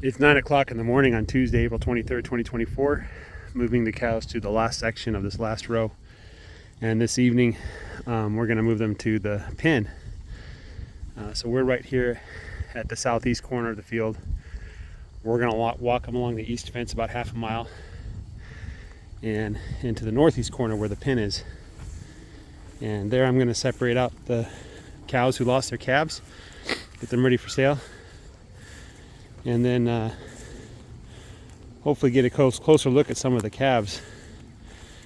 It's 9 o'clock in the morning on Tuesday, April 23rd, 2024. Moving the cows to the last section of this last row. And this evening, we're going to move them to the pen. So we're right here at the southeast corner of the field. We're going to walk them along the east fence about half a mile and into the northeast corner where the pen is. And there I'm going to separate out the cows who lost their calves, get them ready for sale. And then hopefully get a closer look at some of the calves.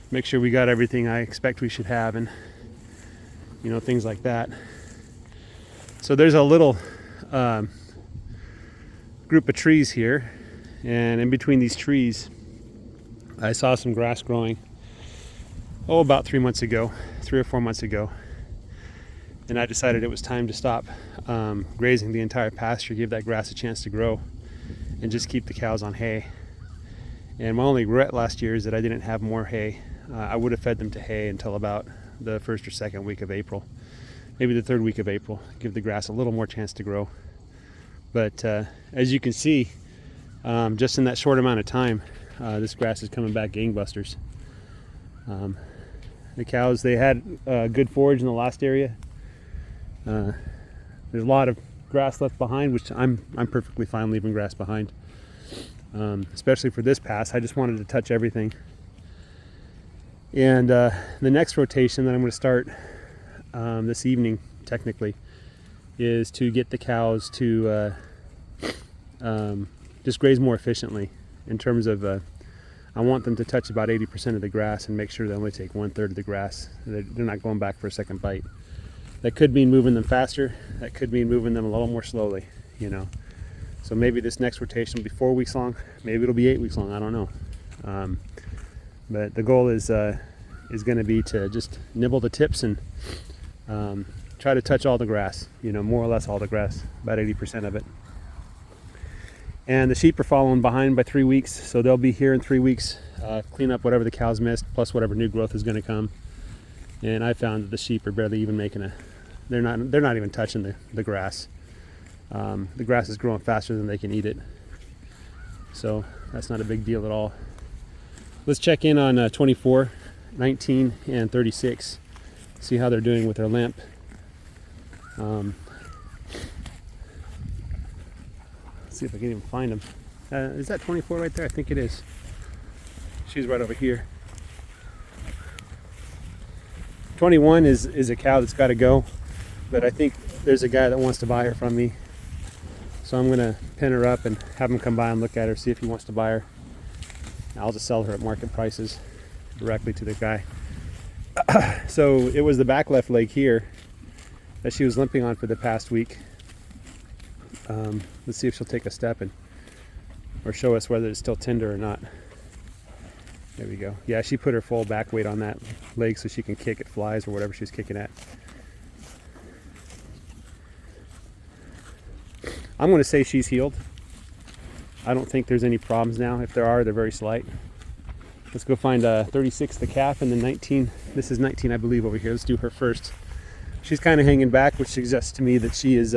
Make sure we got everything I expect we should have, and things like that. So there's a little group of trees here, and in between these trees I saw some grass growing about 3 or 4 months ago, and I decided it was time to stop grazing the entire pasture, give that grass a chance to grow, and just keep the cows on hay. And my only regret last year is that I didn't have more hay. I would have fed them to hay until about the first or second week of April, maybe the third week of April, give the grass a little more chance to grow. But as you can see, just in that short amount of time, this grass is coming back gangbusters. The cows, they had good forage in the last area. There's a lot of grass left behind, which I'm perfectly fine leaving grass behind, especially for this pass. I just wanted to touch everything. And the next rotation that I'm going to start this evening, technically, is to get the cows to just graze more efficiently. In terms of, I want them to touch about 80% of the grass and make sure they only take 1/3 of the grass. They're not going back for a second bite. That could mean moving them faster. That could mean moving them a little more slowly, So maybe this next rotation will be 4 weeks long. Maybe it'll be 8 weeks long. I don't know. But the goal is going to be to just nibble the tips and try to touch all the grass. More or less all the grass, about 80% of it. And the sheep are following behind by 3 weeks, so they'll be here in 3 weeks, clean up whatever the cows missed, plus whatever new growth is going to come. And I found that the sheep are barely even making they're not even touching the grass. The grass is growing faster than they can eat it, so that's not a big deal at all. Let's check in on 24, 19, and 36. See how they're doing with their limp. Let's see if I can even find them. Is that 24 right there? I think it is. She's right over here. 21 is a cow that's got to go, but I think there's a guy that wants to buy her from me. So I'm going to pin her up and have him come by and look at her, see if he wants to buy her. I'll just sell her at market prices directly to the guy. So it was the back left leg here that she was limping on for the past week. Let's see if she'll take a step or show us whether it's still tender or not. There we go. Yeah, she put her full back weight on that leg so she can kick at flies or whatever she's kicking at. I'm going to say she's healed. I don't think there's any problems now. If there are, they're very slight. Let's go find 36, the calf, and then 19. This is 19, I believe, over here. Let's do her first. She's kind of hanging back, which suggests to me that she is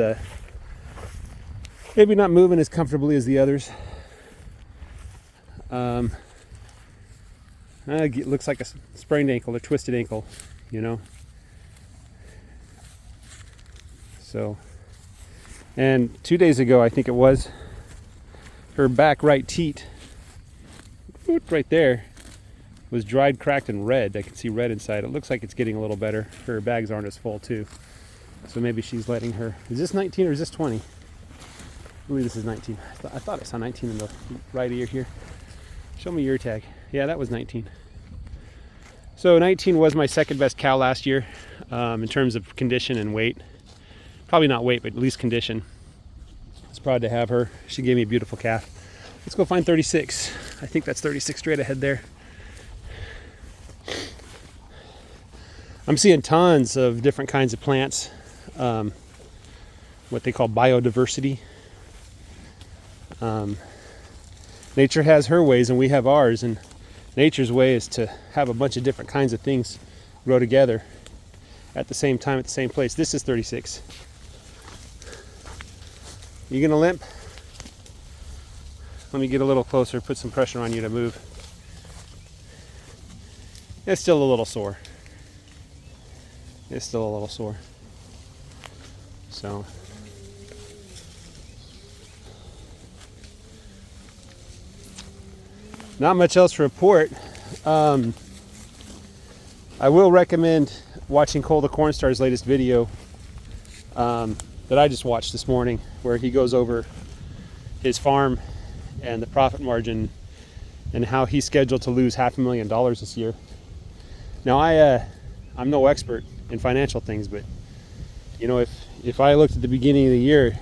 maybe not moving as comfortably as the others. It looks like a sprained ankle or twisted ankle, So, and 2 days ago, I think it was, her back right teat, right there, was dried, cracked, and red. I can see red inside. It looks like it's getting a little better. Her bags aren't as full too. So maybe she's letting her. Is this 19 or is this 20? I believe this is 19. I thought I saw 19 in the right ear here. Show me your tag. Yeah, that was 19. So 19 was my second best cow last year in terms of condition and weight. Probably not weight, but at least condition. I was proud to have her. She gave me a beautiful calf. Let's go find 36. I think that's 36 straight ahead there. I'm seeing tons of different kinds of plants, what they call biodiversity. Nature has her ways and we have ours, and nature's way is to have a bunch of different kinds of things grow together at the same time at the same place. This is 36. You gonna limp? Let me get a little closer, put some pressure on you to move. It's still a little sore. It's still a little sore. So not much else to report. I will recommend watching Cole the Cornstar's latest video that I just watched this morning, where he goes over his farm and the profit margin and how he's scheduled to lose $500,000 this year. Now I'm no expert in financial things, but you know, if I looked at the beginning of the year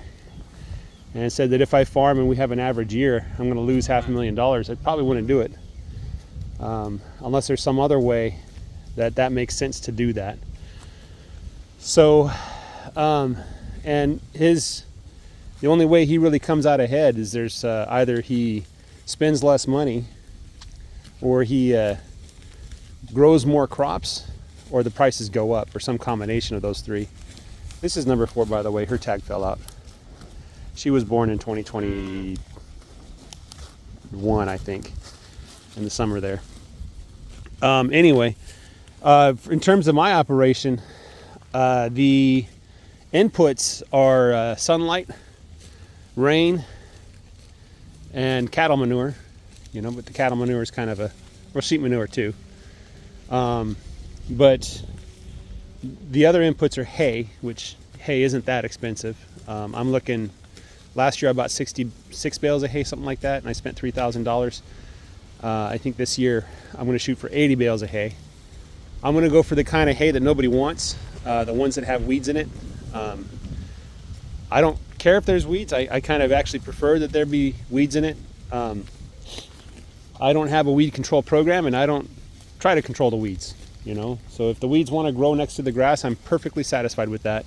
and said that if I farm and we have an average year, I'm going to lose $500,000, I probably wouldn't do it, unless there's some other way that makes sense to do that. So, and the only way he really comes out ahead is there's either he spends less money, or he grows more crops, or the prices go up, or some combination of those three. This is number 4, by the way. Her tag fell out. She was born in 2021, I think, in the summer there. Anyway, in terms of my operation, the inputs are sunlight, rain, and cattle manure. You know, but the cattle manure is kind of or sheep manure too. But the other inputs are hay, which hay isn't that expensive. I'm looking, last year I bought 66 bales of hay, something like that, and I spent $3,000. I think this year I'm going to shoot for 80 bales of hay. I'm going to go for the kind of hay that nobody wants, the ones that have weeds in it. I don't care if there's weeds. I kind of actually prefer that there be weeds in it. I don't have a weed control program, and I don't try to control the weeds, you know. So if the weeds want to grow next to the grass, I'm perfectly satisfied with that.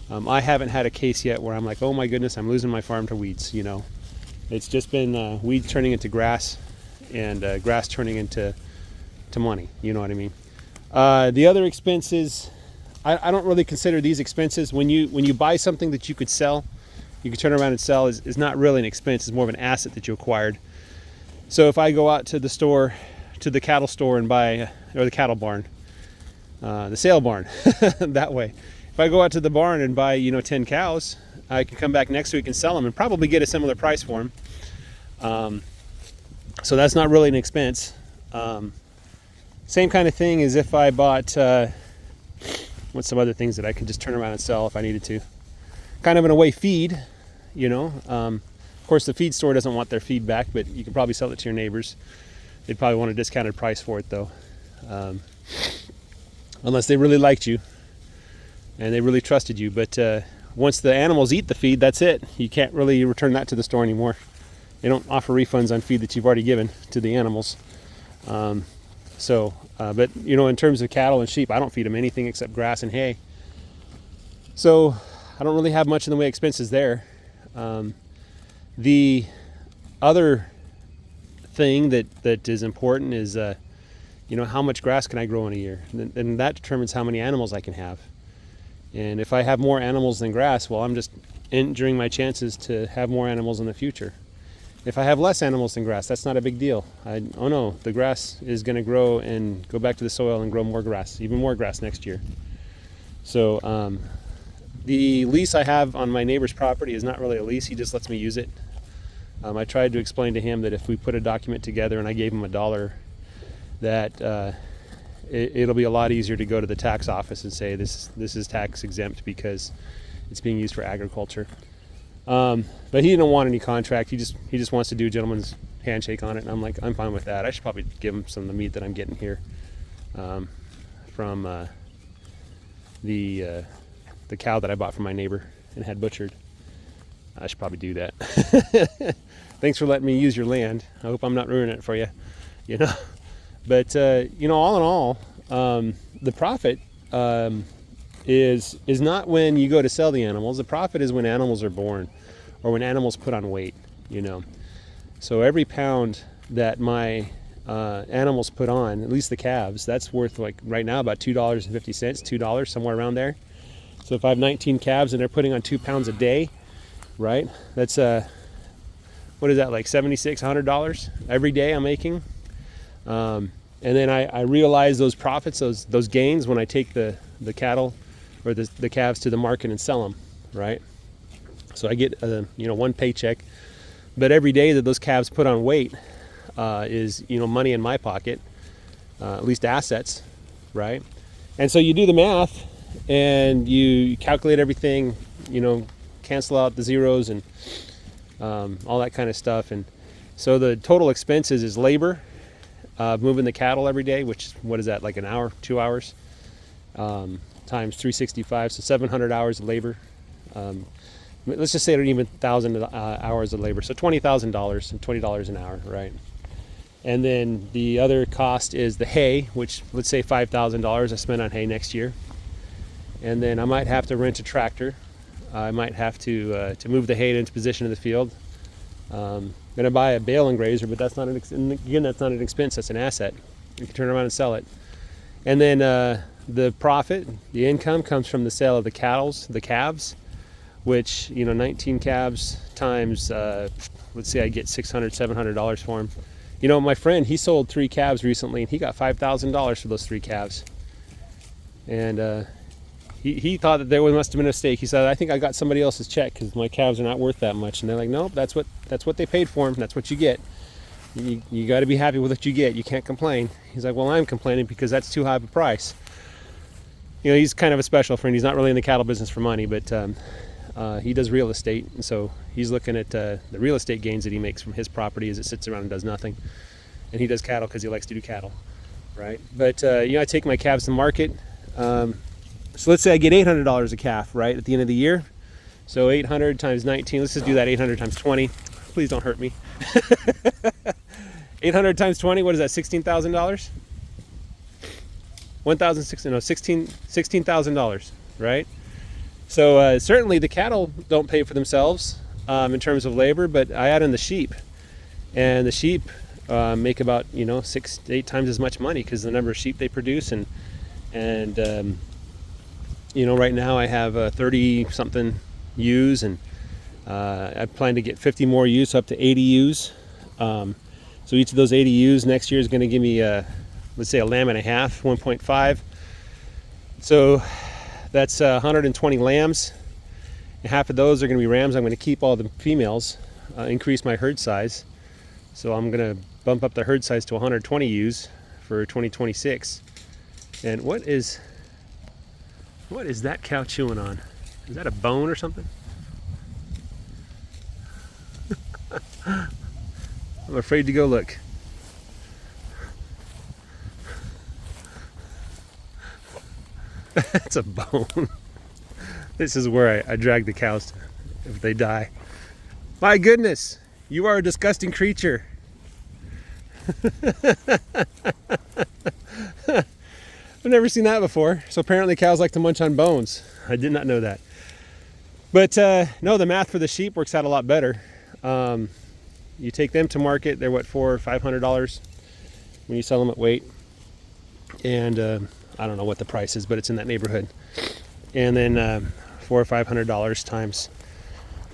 I haven't had a case yet where I'm like, oh my goodness, I'm losing my farm to weeds, you know. It's just been weeds turning into grass, and grass turning into money, you know what I mean. The other expenses, I don't really consider these expenses. When you buy something that you could sell, you could turn around and sell, is not really an expense. It's more of an asset that you acquired. So if I go out to the store, to the cattle store, and buy, or the cattle barn, the sale barn, that way. If I go out to the barn and buy, 10 cows, I can come back next week and sell them and probably get a similar price for them. So that's not really an expense. Same kind of thing as if I bought, what's some other things that I can just turn around and sell if I needed to. Kind of in a way feed, Of course, the feed store doesn't want their feed back, but you can probably sell it to your neighbors. They'd probably want a discounted price for it, though. Unless they really liked you and they really trusted you. But once the animals eat the feed, that's it. You can't really return that to the store anymore. They don't offer refunds on feed that you've already given to the animals. But in terms of cattle and sheep, I don't feed them anything except grass and hay. So I don't really have much in the way of expenses there. The other thing that is important is, how much grass can I grow in a year? And that determines how many animals I can have. And if I have more animals than grass, well, I'm just injuring my chances to have more animals in the future. If I have less animals than grass, that's not a big deal. The grass is going to grow and go back to the soil and grow more grass, even more grass next year. So the lease I have on my neighbor's property is not really a lease. He just lets me use it. I tried to explain to him that if we put a document together and I gave him $1, that it'll be a lot easier to go to the tax office and say this is tax exempt because it's being used for agriculture. But he didn't want any contract. He just wants to do a gentleman's handshake on it, and I'm like, I'm fine with that. I should probably give him some of the meat that I'm getting here from the cow that I bought from my neighbor and had butchered. I should probably do that. Thanks for letting me use your land. I hope I'm not ruining it for you. But all in all, the profit is not when you go to sell the animals. The profit is when animals are born, or when animals put on weight. So every pound that my animals put on, at least the calves, that's worth, like right now, about $2.50, $2, somewhere around there. So if I have 19 calves and they're putting on 2 pounds a day, right? That's what is that, like $76-$100 every day I'm making. And then I realize those profits, those gains, when I take the cattle or the calves to the market and sell them, right? So I get one paycheck, but every day that those calves put on weight is money in my pocket, at least assets, right? And so you do the math and you calculate everything, cancel out the zeros and all that kind of stuff. And so the total expenses is labor, moving the cattle every day, which, what is that, like an hour, 2 hours, times 365, so 700 hours of labor. Let's just say I don't even 1,000 hours of labor, so $20,000 and $20 an hour, right? And then the other cost is the hay, which, let's say $5,000 I spend on hay next year. And then I might have to rent a tractor. I might have to move the hay into position in the field. I'm going to buy a bale and grazer, but that's not that's not an expense, that's an asset. You can turn around and sell it. And then the profit, the income, comes from the sale of the calves, which, 19 calves times, let's say I get $600, $700 for them. My friend, he sold 3 calves recently, and he got $5,000 for those 3 calves. And he thought that there must have been a mistake. He said, I think I got somebody else's check because my calves are not worth that much. And they're like, nope, that's what they paid for them. That's what you get. You got to be happy with what you get. You can't complain. He's like, well, I'm complaining because that's too high of a price. He's kind of a special friend. He's not really in the cattle business for money, but he does real estate. And so he's looking at the real estate gains that he makes from his property as it sits around and does nothing. And he does cattle because he likes to do cattle, right? But, I take my calves to market. So let's say I get $800 a calf, right, at the end of the year. So 800 times 19, let's just do that, 800 times 20. Please don't hurt me. 800 times 20, what is that, $16,000? $16,000, right? So certainly the cattle don't pay for themselves in terms of labor, but I add in the sheep. And the sheep make about, 6 to 8 times as much money because of the number of sheep they produce. And right now I have 30-something ewes, and I plan to get 50 more ewes, up to 80 ewes. So each of those 80 ewes next year is going to give me, let's say, a lamb and a half, 1.5. So that's 120 lambs. And half of those are going to be rams. I'm going to keep all the females, increase my herd size. So I'm going to bump up the herd size to 120 ewes for 2026. And what is that cow chewing on? Is that a bone or something? I'm afraid to go look. That's a bone. This is where I drag the cows to if they die. My goodness, you are a disgusting creature. I've never seen that before. So apparently cows like to munch on bones. I did not know that. But no, the math for the sheep works out a lot better. You take them to market, they're what, $400 or $500 when you sell them at weight. And I don't know what the price is, but it's in that neighborhood. And then $400 or $500 times,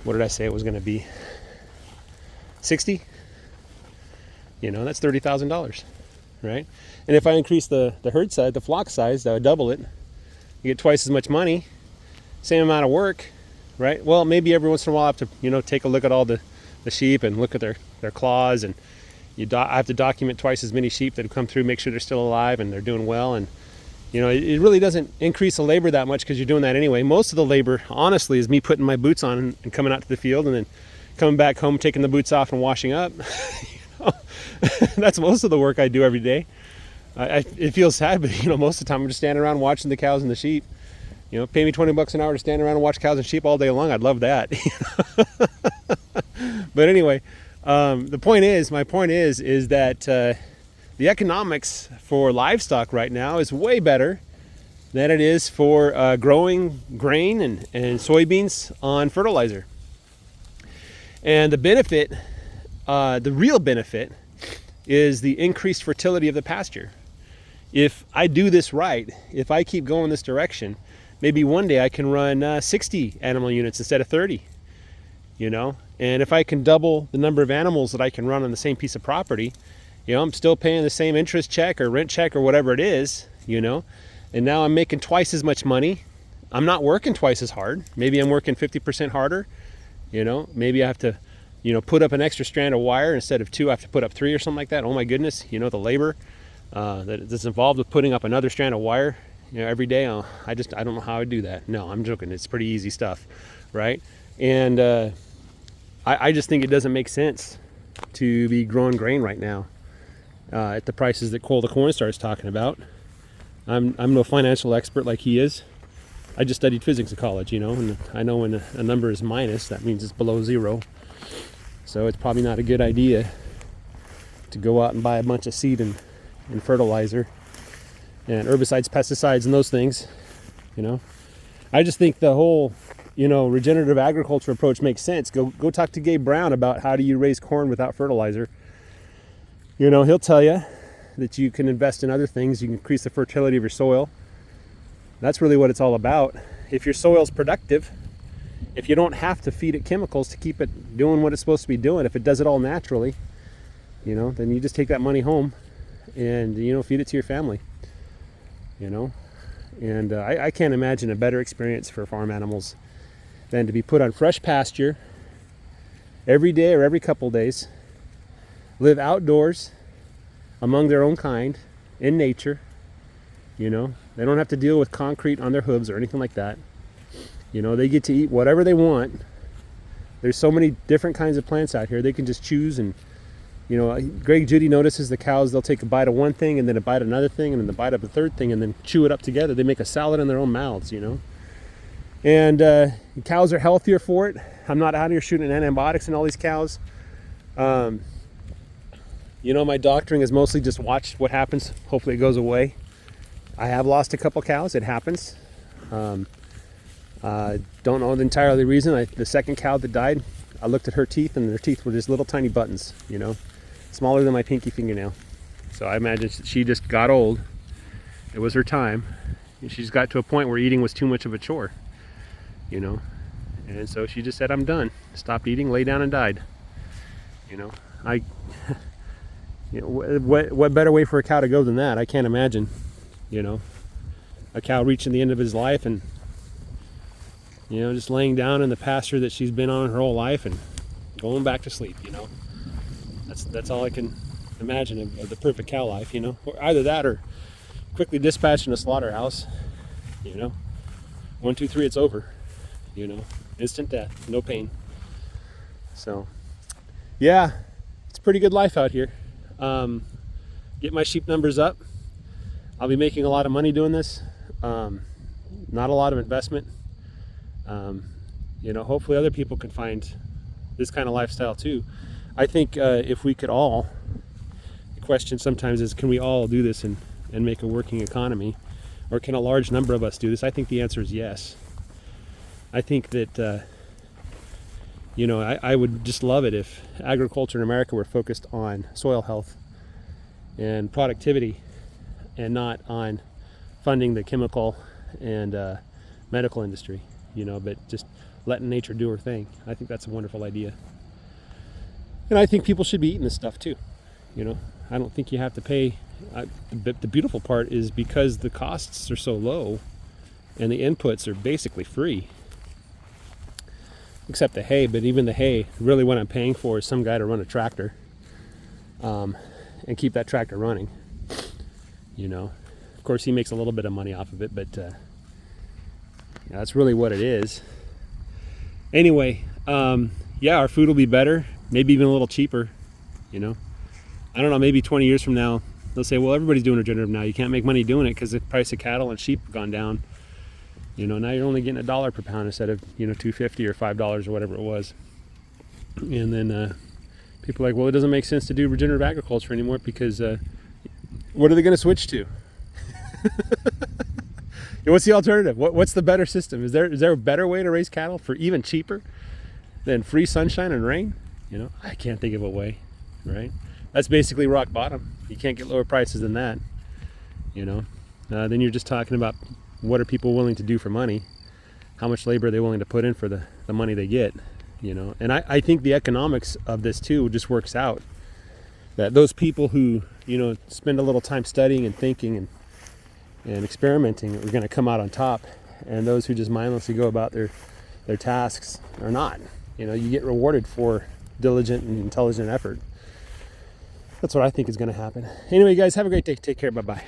what did I say it was going to be? 60? That's $30,000, right? And if I increase the herd size, the flock size, that would double it. You get twice as much money, same amount of work, right? Well, maybe every once in a while I have to, take a look at all the sheep and look at their claws, and I have to document twice as many sheep that have come through, make sure they're still alive and they're doing well. And it really doesn't increase the labor that much because you're doing that anyway. Most of the labor, honestly, is me putting my boots on and coming out to the field, and then coming back home, taking the boots off and washing up. That's most of the work I do every day. It feels sad, but most of the time I'm just standing around watching the cows and the sheep. Pay me $20 an hour to stand around and watch cows and sheep all day long. I'd love that. But anyway, my point is that the economics for livestock right now is way better than it is for growing grain and soybeans on fertilizer. And the benefit, the real benefit, is the increased fertility of the pasture. If I do this right, if I keep going this direction, maybe one day I can run 60 animal units instead of 30, And if I can double the number of animals that I can run on the same piece of property, I'm still paying the same interest check or rent check or whatever it is, and now I'm making twice as much money. I'm not working twice as hard. Maybe I'm working 50% harder. Maybe I have to, put up an extra strand of wire instead of 2. I have to put up 3 or something like that. Oh my goodness, the labor that's involved with putting up another strand of wire, every day. I don't know how I do that. No, I'm joking. It's pretty easy stuff, right? And I just think it doesn't make sense to be growing grain right now at the prices that Cole the Corn Star is talking about. I'm no financial expert like he is. I just studied physics in college, and I know when a number is minus, that means it's below 0. So it's probably not a good idea to go out and buy a bunch of seed and fertilizer and herbicides, pesticides, and those things. I just think the whole regenerative agriculture approach makes sense. Go talk to Gabe Brown about how do you raise corn without fertilizer. He'll tell you that you can invest in other things. You can increase the fertility of your soil. That's really what it's all about. If your soil's productive, if you don't have to feed it chemicals to keep it doing what it's supposed to be doing, if it does it all naturally, then you just take that money home and, feed it to your family, And I can't imagine a better experience for farm animals than to be put on fresh pasture every day or every couple days, live outdoors among their own kind, in nature. They don't have to deal with concrete on their hooves or anything like that. They get to eat whatever they want. There's so many different kinds of plants out here. They can just choose. And Greg Judy notices the cows, they'll take a bite of one thing and then a bite of another thing and then a bite of a third thing and then chew it up together. They make a salad in their own mouths, And cows are healthier for it. I'm not out here shooting antibiotics in all these cows. My doctoring is mostly just watch what happens. Hopefully it goes away. I have lost a couple cows. It happens. Don't know the entirely reason. The second cow that died, I looked at her teeth, and her teeth were just little tiny buttons, smaller than my pinky fingernail. So I imagine she just got old. It was her time. She's got to a point where eating was too much of a chore, And so she just said, I'm done. Stopped eating, lay down, and died. What better way for a cow to go than that? I can't imagine. A cow reaching the end of his life and just laying down in the pasture that she's been on her whole life and going back to sleep. That's all I can imagine of the perfect cow life. Or either that or quickly dispatched in a slaughterhouse. 1, 2, 3, it's over. Instant death, no pain. So yeah, it's a pretty good life out here. Get my sheep numbers up. I'll be making a lot of money doing this. Not a lot of investment. Hopefully other people can find this kind of lifestyle too. I think if we could all, the question sometimes is, can we all do this and make a working economy? Or can a large number of us do this? I think the answer is yes. I think that, I would just love it if agriculture in America were focused on soil health and productivity and not on funding the chemical and medical industry, but just letting nature do her thing. I think that's a wonderful idea. And I think people should be eating this stuff too. I don't think you have to pay. The beautiful part is because the costs are so low and the inputs are basically free, except the hay. But even the hay, really what I'm paying for is some guy to run a tractor and keep that tractor running. Of course he makes a little bit of money off of it, but that's really what it is. Anyway, our food will be better, maybe even a little cheaper. I don't know, maybe 20 years from now they'll say, well, everybody's doing regenerative now, you can't make money doing it because the price of cattle and sheep have gone down. Now you're only getting $1 per pound instead of $2.50 or $5 or whatever it was. And then people are like, well, it doesn't make sense to do regenerative agriculture anymore because what are they going to switch to? What's the alternative? What's the better system? Is there a better way to raise cattle for even cheaper than free sunshine and rain? I can't think of a way, right? That's basically rock bottom. You can't get lower prices than that. Then you're just talking about what are people willing to do for money? How much labor are they willing to put in for the money they get? you know. And I think the economics of this too just works out, that those people who, you know, spend a little time studying and thinking and experimenting are going to come out on top, and those who just mindlessly go about their tasks are not. You know, you get rewarded for diligent and intelligent effort. That's what I think is going to happen. Anyway, guys, have a great day. Take care. Bye-bye.